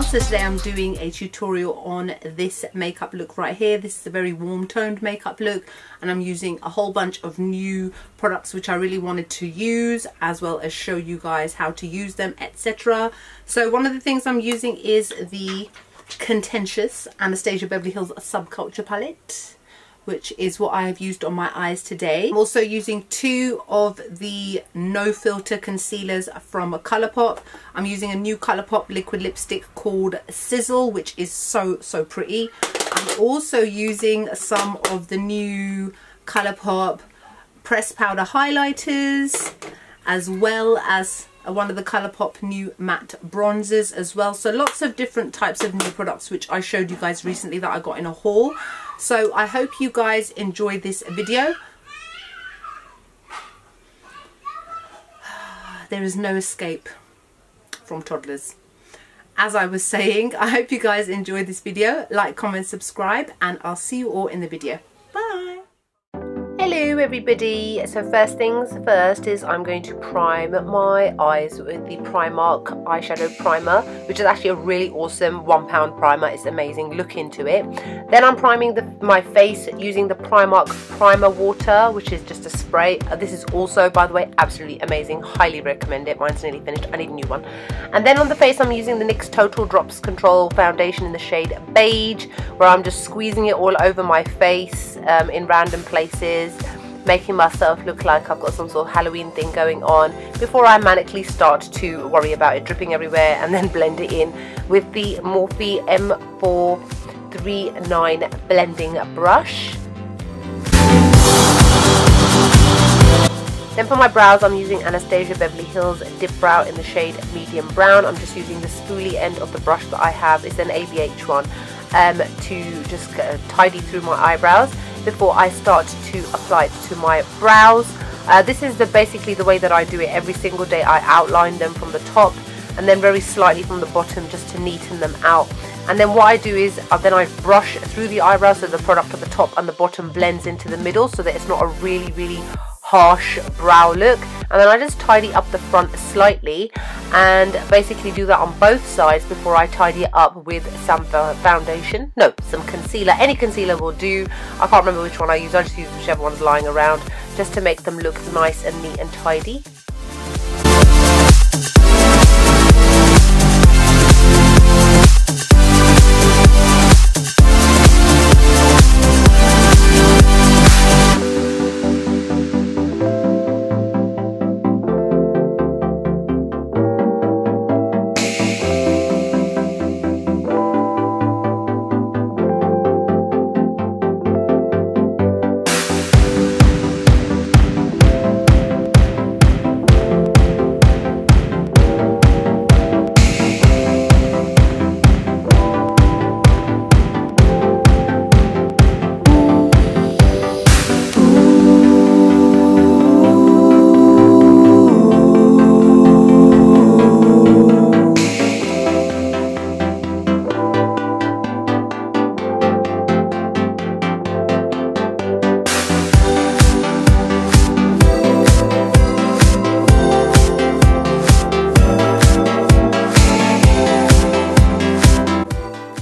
So today I'm doing a tutorial on this makeup look right here. This is a very warm toned makeup look, and I'm using a whole bunch of new products which I really wanted to use, as well as show you guys how to use them, etc. So one of the things I'm using is the Contentious Anastasia Beverly Hills Subculture palette, which is what I have used on my eyes today. I'm also using two of the no filter concealers from Colourpop. I'm using a new Colourpop liquid lipstick called Sizzle, which is so pretty. I'm also using some of the new Colourpop pressed powder highlighters, as well as one of the Colourpop new matte bronzers as well. So lots of different types of new products which I showed you guys recently that I got in a haul. So I hope you guys enjoy this video. There is no escape from toddlers. As I was saying, I hope you guys enjoy this video. Like, comment, subscribe, and I'll see you all in the video. Bye! Hello everybody, so first things first is I'm going to prime my eyes with the Primark eyeshadow primer, which is actually a really awesome £1 primer. It's amazing, look into it. Then I'm priming my face using the Primark primer water, which is just a spray. This is also, by the way, absolutely amazing, highly recommend it. Mine's nearly finished, I need a new one. And then on the face I'm using the NYX Total Drops Control foundation in the shade Beige, where I'm just squeezing it all over my face in random places, making myself look like I've got some sort of Halloween thing going on before I manically start to worry about it dripping everywhere, and then blend it in with the Morphe M439 blending brush. Then for my brows I'm using Anastasia Beverly Hills Dip Brow in the shade Medium Brown. I'm just using the spoolie end of the brush that I have. It's an ABH one, to just tidy through my eyebrows before I start to apply it to my brows. This is basically the way that I do it every single day. I outline them from the top and then very slightly from the bottom, just to neaten them out. And then what I do is then I brush through the eyebrows so the product at the top and the bottom blends into the middle, so that it's not a really harsh brow look. And then I just tidy up the front slightly, and basically do that on both sides before I tidy it up with some foundation. No, some concealer. Any concealer will do. I can't remember which one I use. I just use whichever one's lying around, just to make them look nice and neat and tidy.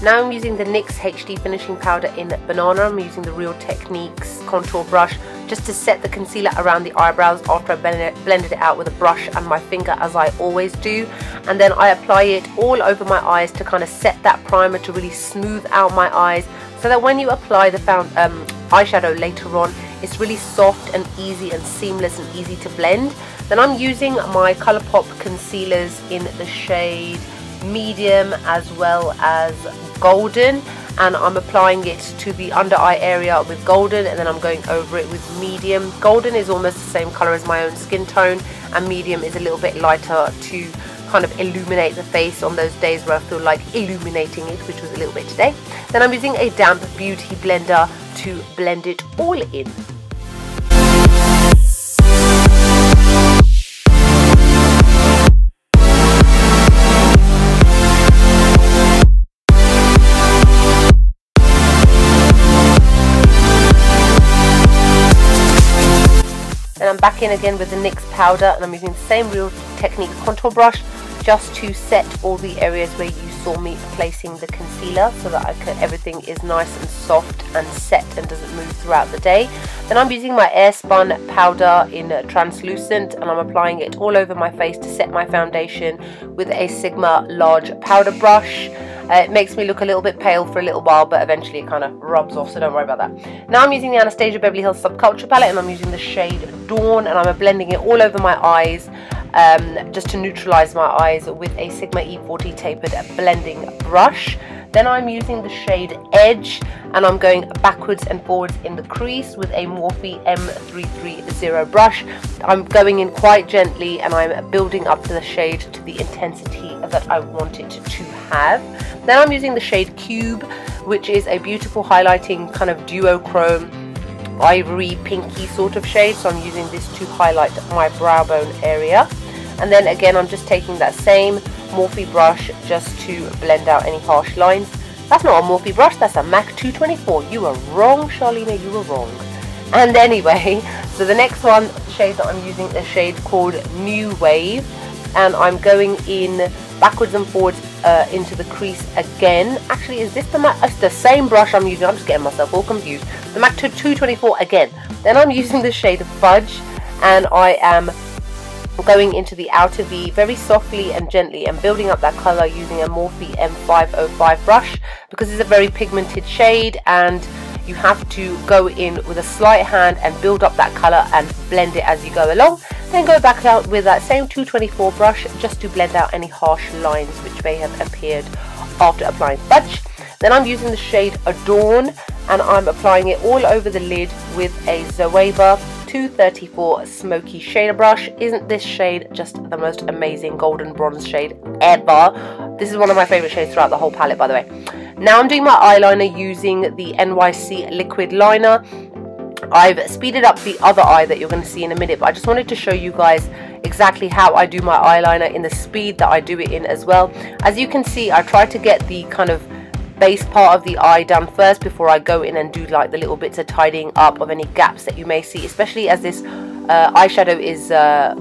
Now I'm using the NYX HD Finishing Powder in Banana. I'm using the Real Techniques contour brush just to set the concealer around the eyebrows after I blended it out with a brush and my finger, as I always do. And then I apply it all over my eyes to kind of set that primer, to really smooth out my eyes, so that when you apply the eyeshadow later on, it's really soft and easy and seamless and easy to blend. Then I'm using my Colourpop concealers in the shade Medium as well as Golden, and I'm applying it to the under eye area with Golden, and then I'm going over it with Medium. Golden is almost the same colour as my own skin tone, and Medium is a little bit lighter to kind of illuminate the face on those days where I feel like illuminating it, which was a little bit today. Then I'm using a damp beauty blender to blend it all in. And I'm back in again with the NYX powder, and I'm using the same Real Techniques contour brush just to set all the areas where you saw me placing the concealer, so that everything is nice and soft and set and doesn't move throughout the day. Then I'm using my Airspun powder in translucent, and I'm applying it all over my face to set my foundation with a Sigma large powder brush. It makes me look a little bit pale for a little while, but eventually it kind of rubs off, so don't worry about that. Now I'm using the Anastasia Beverly Hills Subculture palette, and I'm using the shade Dawn, and I'm blending it all over my eyes, just to neutralize my eyes with a Sigma E40 tapered blending brush. Then I'm using the shade Edge, and I'm going backwards and forwards in the crease with a Morphe M330 brush. I'm going in quite gently, and I'm building up the shade to the intensity that I want it to have. Then I'm using the shade Cube, which is a beautiful highlighting kind of duochrome ivory pinky sort of shade, so I'm using this to highlight my brow bone area. And then again, I'm just taking that same Morphe brush just to blend out any harsh lines. That's not a Morphe brush, that's a MAC 224. You were wrong, Charlene, you were wrong. And anyway, so the next one, shade that I'm using, is a shade called New Wave, and I'm going in backwards and forwards into the crease again. Actually, is this the MAC? It's the same brush I'm using. I'm just getting myself all confused. The MAC 224 again. Then I'm using the shade Fudge, and I am going into the outer V very softly and gently and building up that colour using a Morphe M505 brush, because it's a very pigmented shade and you have to go in with a slight hand and build up that colour and blend it as you go along. Then go back out with that same 224 brush just to blend out any harsh lines which may have appeared after applying Fudge. Then I'm using the shade Adorn, and I'm applying it all over the lid with a Zoeva 234 Smoky Shader Brush. Isn't this shade just the most amazing golden bronze shade ever? This is one of my favourite shades throughout the whole palette, by the way. Now I'm doing my eyeliner using the NYC Liquid Liner. I've speeded up the other eye that you're going to see in a minute, but I just wanted to show you guys exactly how I do my eyeliner in the speed that I do it in as well. As you can see, I try to get the kind of base part of the eye done first before I go in and do like the little bits of tidying up of any gaps that you may see, especially as this eyeshadow is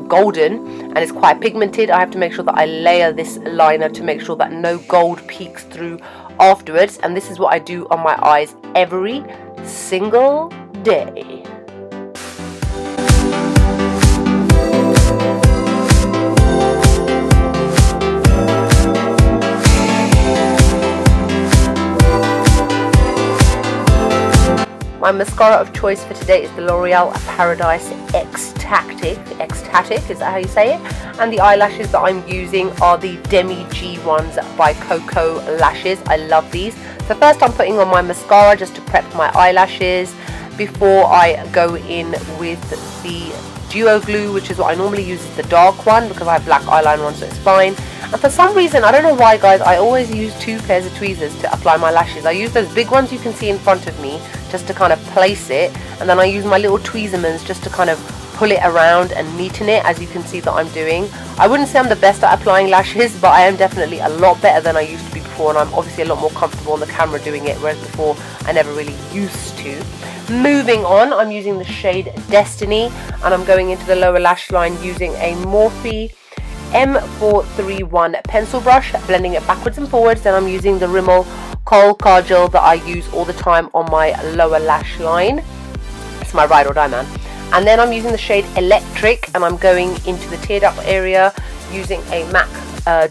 golden and it's quite pigmented. I have to make sure that I layer this liner to make sure that no gold peeks through afterwards, and this is what I do on my eyes every single day. My mascara of choice for today is the L'Oreal Paradise Ecstatic, is that how you say it? And the eyelashes that I'm using are the Demi G ones by Coco Lashes. I love these. So first I'm putting on my mascara just to prep my eyelashes before I go in with the Duo Glue, which is what I normally use, is the dark one because I have black eyeliner on, so it's fine. And for some reason, I don't know why guys, I always use two pairs of tweezers to apply my lashes. I use those big ones you can see in front of me just to kind of place it, and then I use my little tweezermans just to kind of pull it around and neaten it, as you can see that I'm doing. I wouldn't say I'm the best at applying lashes, but I am definitely a lot better than I used to be before, and I'm obviously a lot more comfortable on the camera doing it, whereas before I never really used to. Moving on, I'm using the shade Destiny, and I'm going into the lower lash line using a Morphe M431 pencil brush, blending it backwards and forwards. Then I'm using the Rimmel Kohl Kajal that I use all the time on my lower lash line. It's my ride or die, man. And then I'm using the shade Electric, and I'm going into the teared up area using a MAC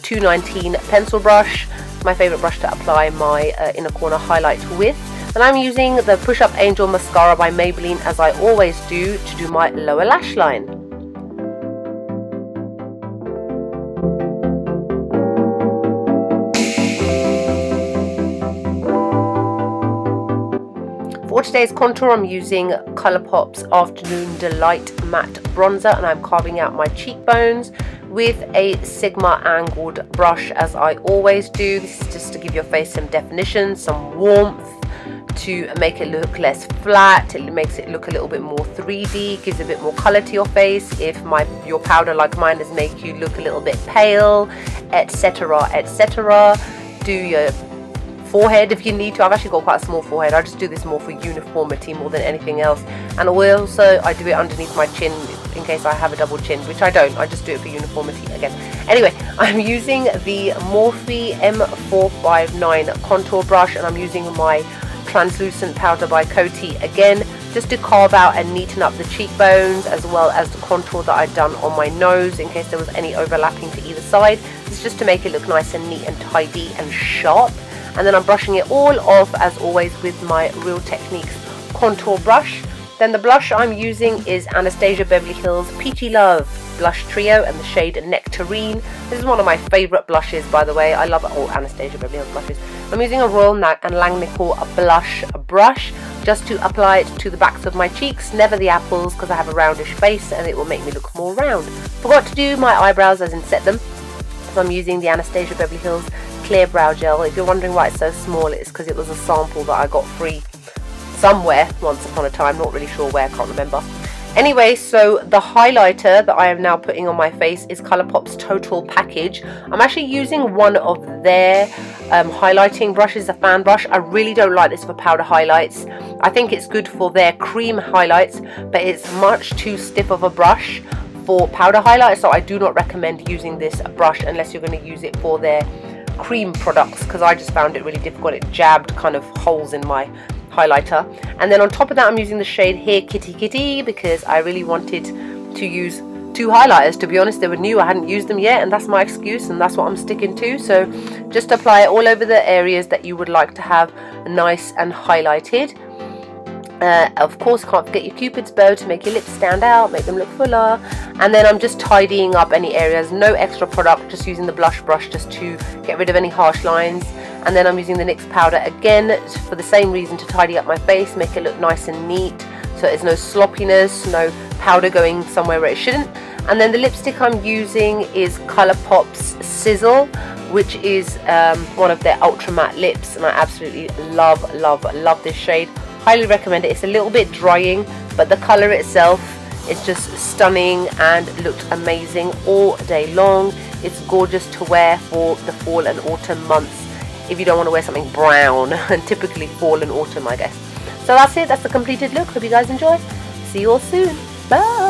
219 pencil brush. It's my favourite brush to apply my inner corner highlight with. And I'm using the Push Up Angel mascara by Maybelline, as I always do, to do my lower lash line. For today's contour, I'm using Colourpop's Afternoon Delight Matte Bronzer, and I'm carving out my cheekbones with a Sigma angled brush, as I always do. This is just to give your face some definition, some warmth, to make it look less flat. It makes it look a little bit more 3D, gives a bit more colour to your face. If your powder like mine does make you look a little bit pale, etc, etc. Do your forehead if you need to. I've actually got quite a small forehead. I just do this more for uniformity more than anything else. And also I do it underneath my chin in case I have a double chin, which I don't. I just do it for uniformity again. Anyway, I'm using the Morphe M459 contour brush, and I'm using my translucent powder by Coty again, just to carve out and neaten up the cheekbones, as well as the contour that I'd done on my nose in case there was any overlapping to either side. It's just to make it look nice and neat and tidy and sharp. And then I'm brushing it all off, as always, with my Real Techniques contour brush. Then the blush I'm using is Anastasia Beverly Hills Peachy Love Blush Trio and the shade Nectarine. This is one of my favourite blushes, by the way. I love all Anastasia Beverly Hills blushes. I'm using a Royal and Langnickel blush brush just to apply it to the backs of my cheeks, never the apples, because I have a roundish face and it will make me look more round. Forgot to do my eyebrows, as in set them. So I'm using the Anastasia Beverly Hills Clear Brow Gel. If you're wondering why it's so small, it's because it was a sample that I got free somewhere once upon a time, not really sure where, I can't remember. Anyway, so the highlighter that I am now putting on my face is Colourpop's Total Package. I'm actually using one of their highlighting brushes, a fan brush. I really don't like this for powder highlights. I think it's good for their cream highlights, but it's much too stiff of a brush for powder highlights, so I do not recommend using this brush unless you're going to use it for their cream products, because I just found it really difficult. It jabbed kind of holes in my highlighter. And then on top of that, I'm using the shade Here Kitty Kitty because I really wanted to use two highlighters. To be honest, they were new, I hadn't used them yet, and that's my excuse, and that's what I'm sticking to. So just apply it all over the areas that you would like to have nice and highlighted. Of course, can't forget your Cupid's bow to make your lips stand out, make them look fuller. And then I'm just tidying up any areas, no extra product, just using the blush brush just to get rid of any harsh lines. And then I'm using the NYX powder again for the same reason, to tidy up my face, make it look nice and neat, so there's no sloppiness, no powder going somewhere where it shouldn't. And then the lipstick I'm using is Colourpop's Sizzle, which is one of their ultra matte lips, and I absolutely love this shade. Highly recommend it. It's a little bit drying, but the colour itself is just stunning and looked amazing all day long. It's gorgeous to wear for the fall and autumn months if you don't want to wear something brown, and typically fall and autumn, I guess. So that's it. That's the completed look. Hope you guys enjoy. See you all soon. Bye.